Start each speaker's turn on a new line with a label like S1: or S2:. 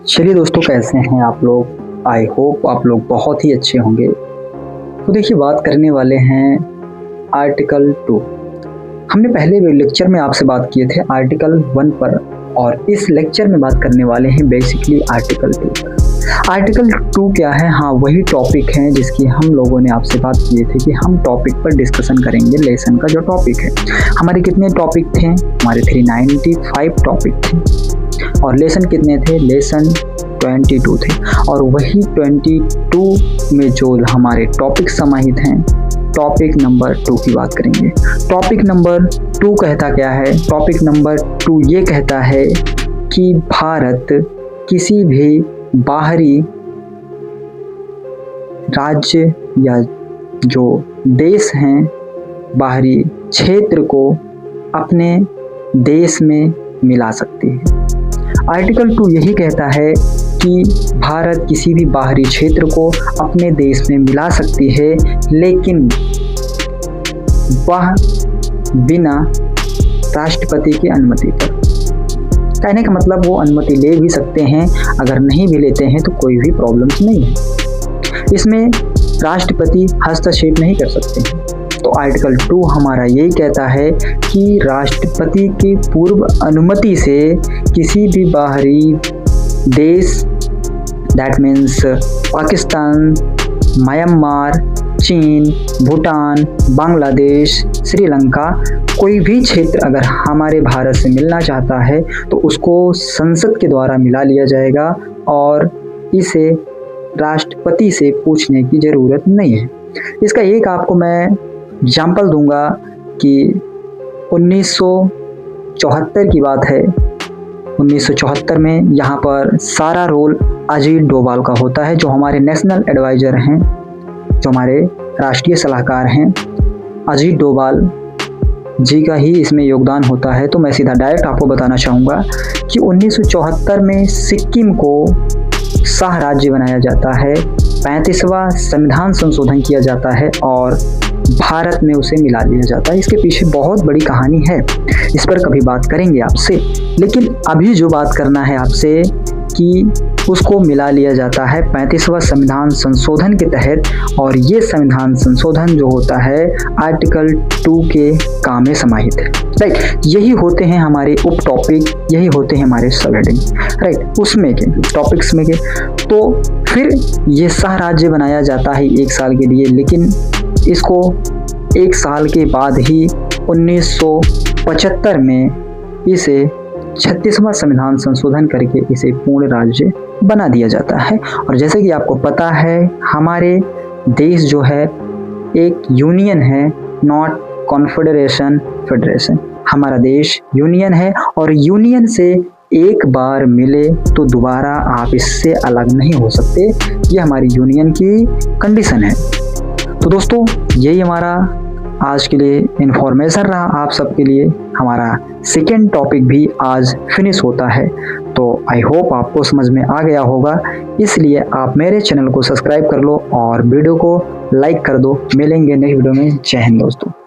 S1: चलिए दोस्तों, कैसे हैं आप लोग। आई होप आप लोग बहुत ही अच्छे होंगे। तो देखिए, बात करने वाले हैं आर्टिकल 2। हमने पहले लेक्चर में आपसे बात किए थे आर्टिकल 1 पर, और इस लेक्चर में बात करने वाले हैं बेसिकली आर्टिकल 2 पर। आर्टिकल 2 क्या है? हाँ, वही टॉपिक है जिसकी हम लोगों ने आपसे बात किए थे कि हम टॉपिक पर डिस्कशन करेंगे। लेसन का जो टॉपिक है, हमारे कितने टॉपिक थे? हमारे 395 टॉपिक थे। और लेसन कितने थे? लेसन 22 थे। और वही 22 में जो हमारे टॉपिक समाहित हैं, टॉपिक नंबर 2 की बात करेंगे। टॉपिक नंबर 2 कहता क्या है? टॉपिक नंबर 2 ये कहता है कि भारत किसी भी बाहरी राज्य या जो देश हैं, बाहरी क्षेत्र को अपने देश में मिला सकती है। आर्टिकल 2 यही कहता है कि भारत किसी भी बाहरी क्षेत्र को अपने देश में मिला सकती है, लेकिन वह बिना राष्ट्रपति की अनुमति पर। कहने का मतलब वो अनुमति ले भी सकते हैं, अगर नहीं भी लेते हैं तो कोई भी प्रॉब्लम्स नहीं है। इसमें राष्ट्रपति हस्तक्षेप नहीं कर सकते हैं। तो आर्टिकल 2 हमारा यही कहता है कि राष्ट्रपति की पूर्व अनुमति से किसी भी बाहरी देश, दैट मीन्स पाकिस्तान, म्यांमार, चीन, भूटान, बांग्लादेश, श्रीलंका, कोई भी क्षेत्र अगर हमारे भारत से मिलना चाहता है तो उसको संसद के द्वारा मिला लिया जाएगा, और इसे राष्ट्रपति से पूछने की ज़रूरत नहीं है। इसका एक आपको मैं एग्जाम्पल दूंगा कि 1974 की बात है। 1974 में यहाँ पर सारा रोल अजीत डोभाल का होता है, जो हमारे नेशनल एडवाइज़र हैं, जो हमारे राष्ट्रीय सलाहकार हैं। अजीत डोभाल जी का ही इसमें योगदान होता है। तो मैं सीधा डायरेक्ट आपको बताना चाहूँगा कि 1974 में सिक्किम को शाह राज्य बनाया जाता है, 35वां संविधान संशोधन किया जाता है और भारत में उसे मिला लिया जाता है। इसके पीछे बहुत बड़ी कहानी है, इस पर कभी बात करेंगे आपसे। लेकिन अभी जो बात करना है आपसे कि उसको मिला लिया जाता है 35वां संविधान संशोधन के तहत, और ये संविधान संशोधन जो होता है आर्टिकल 2 के काम में समाहित है। राइट, यही होते हैं हमारे उप टॉपिक, यही होते हैं हमारे सब हेडिंग। राइट, उसमें के टॉपिक्स में के तो फिर ये शाह राज्य बनाया जाता है 1 साल के लिए, लेकिन इसको 1 साल के बाद ही 1975 में इसे 36वां संविधान संशोधन करके इसे पूर्ण राज्य बना दिया जाता है। और जैसे कि आपको पता है, हमारे देश जो है एक यूनियन है, नॉट कॉन्फेडरेशन, फेडरेशन। हमारा देश यूनियन है, और यूनियन से एक बार मिले तो दोबारा आप इससे अलग नहीं हो सकते। ये हमारी यूनियन की कंडीशन है। तो दोस्तों, यही हमारा आज के लिए इन्फॉर्मेशन रहा आप सबके लिए। हमारा सेकेंड टॉपिक भी आज फिनिश होता है। तो आई होप आपको समझ में आ गया होगा, इसलिए आप मेरे चैनल को सब्सक्राइब कर लो और वीडियो को लाइक कर दो। मिलेंगे नेक्स्ट वीडियो में। जय हिंद दोस्तों।